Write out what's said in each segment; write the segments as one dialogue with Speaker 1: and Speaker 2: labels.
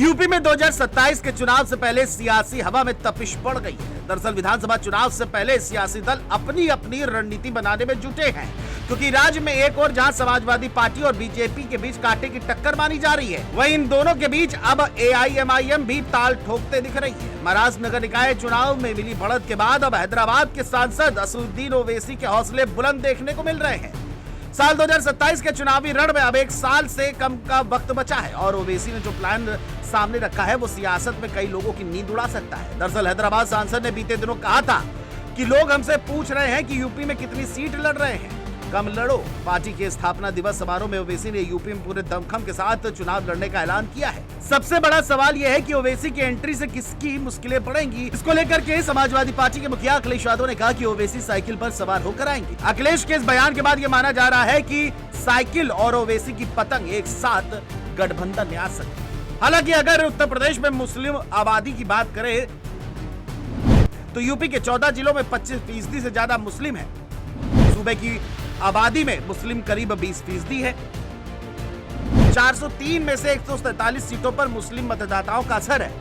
Speaker 1: UP में 2027 के चुनाव से पहले सियासी हवा में तपिश बढ़ गई है। दरअसल विधानसभा चुनाव से पहले सियासी दल अपनी अपनी रणनीति बनाने में जुटे हैं, क्योंकि राज्य में एक और जहां समाजवादी पार्टी और बीजेपी के बीच कांटे की टक्कर मानी जा रही है, वहीं इन दोनों के बीच अब AIMIM भी ताल ठोकते दिख रही है। महाराष्ट्र नगर निकाय चुनाव में मिली बढ़त के बाद अब हैदराबाद के सांसद असदुद्दीन ओवैसी के हौसले बुलंद देखने को मिल रहे हैं। साल 2027 के चुनावी रण में अब एक साल से कम का वक्त बचा है और ओवैसी ने जो प्लान सामने रखा है वो सियासत में कई लोगों की नींद उड़ा सकता है। दरअसल हैदराबाद सांसद ने बीते दिनों कहा था कि लोग हमसे पूछ रहे हैं कि यूपी में कितनी सीट लड़ रहे हैं, कम लड़ो। पार्टी के स्थापना दिवस समारोह में ओवैसी ने यूपी में पूरे दमखम के साथ चुनाव लड़ने का ऐलान किया है। सबसे बड़ा सवाल यह है कि ओवैसी की एंट्री से किसकी मुश्किलें पड़ेंगी। इसको लेकर के समाजवादी पार्टी के मुखिया अखिलेश यादव ने कहा कि ओवैसी साइकिल पर सवार होकर आएंगे। अखिलेश के इस बयान के बाद ये माना जा रहा है कि साइकिल और ओवैसी की पतंग एक साथ गठबंधन में आ सकती है। हालांकि अगर उत्तर प्रदेश में मुस्लिम आबादी की बात करें तो यूपी के 14 जिलों में 25% से ज्यादा मुस्लिम है। सूबे की आबादी में मुस्लिम करीब 20% है। 403 में से 143 सीटों पर मुस्लिम मतदाताओं का असर है।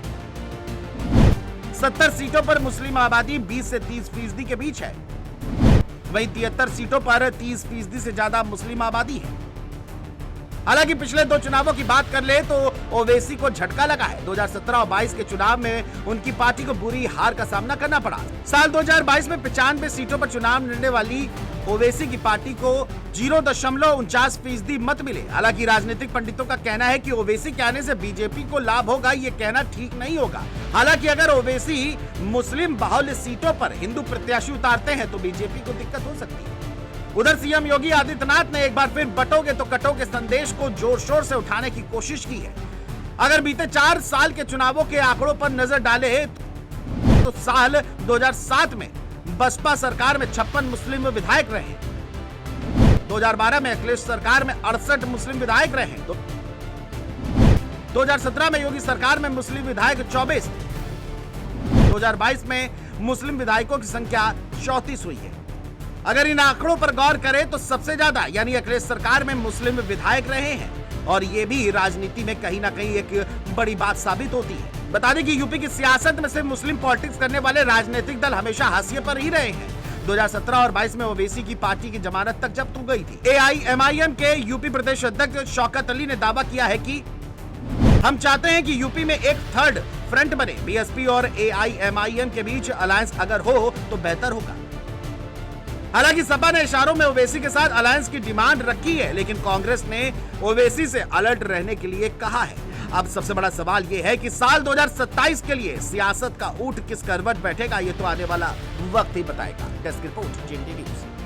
Speaker 1: 70 सीटों पर मुस्लिम आबादी 20 से 30% के बीच है। वहीं 73 सीटों पर 30% से ज्यादा मुस्लिम आबादी है। हालांकि पिछले दो चुनावों की बात कर ले तो ओवैसी को झटका लगा है। 2017 और 22 के चुनाव में उनकी पार्टी को बुरी हार का सामना करना पड़ा। साल 2022 में 95 सीटों पर चुनाव लड़ने वाली ओवैसी की पार्टी को 0.49% मत मिले। हालांकि राजनीतिक पंडितों का कहना है कि ओवैसी के आने से बीजेपी को लाभ होगा, ये कहना ठीक नहीं होगा। हालांकि अगर ओवैसी मुस्लिम बाहुल्य सीटों पर हिंदू प्रत्याशी उतारते हैं तो बीजेपी को दिक्कत हो सकती है। उधर सीएम योगी आदित्यनाथ ने एक बार फिर बटोगे तो कटोगे संदेश को जोर शोर से उठाने की कोशिश की है। अगर बीते 4 साल के चुनावों के आंकड़ों पर नजर डाले तो साल 2007 में बसपा सरकार में 56 मुस्लिम विधायक रहे। 2012 में अखिलेश सरकार में 68 मुस्लिम विधायक रहे। 2017 में योगी सरकार में मुस्लिम विधायक 24। 2022 में मुस्लिम विधायकों की संख्या 34 हुई है। अगर इन आंकड़ों पर गौर करें तो सबसे ज्यादा यानी अखिलेश सरकार में मुस्लिम विधायक रहे हैं और ये भी राजनीति में कहीं ना कहीं एक बड़ी बात साबित होती है। बता दें कि यूपी की सियासत में सिर्फ मुस्लिम पॉलिटिक्स करने वाले राजनीतिक दल हमेशा हाशिए पर ही रहे हैं। 2017 और 22 में ओवैसी की पार्टी की जमानत तक जब्त हो गई थी। AIMIM के यूपी प्रदेश अध्यक्ष शौकत अली ने दावा किया है कि हम चाहते हैं कि यूपी में एक थर्ड फ्रंट बने। BSP और AIMIM के बीच अलायंस अगर हो तो बेहतर होगा। हालांकि सपा ने इशारों में ओवैसी के साथ अलायंस की डिमांड रखी है, लेकिन कांग्रेस ने ओवैसी से अलर्ट रहने के लिए कहा है। अब सबसे बड़ा सवाल यह है कि साल 2027 के लिए सियासत का ऊंट किस करवट बैठेगा, ये तो आने वाला वक्त ही बताएगा। Desk report, GMT news.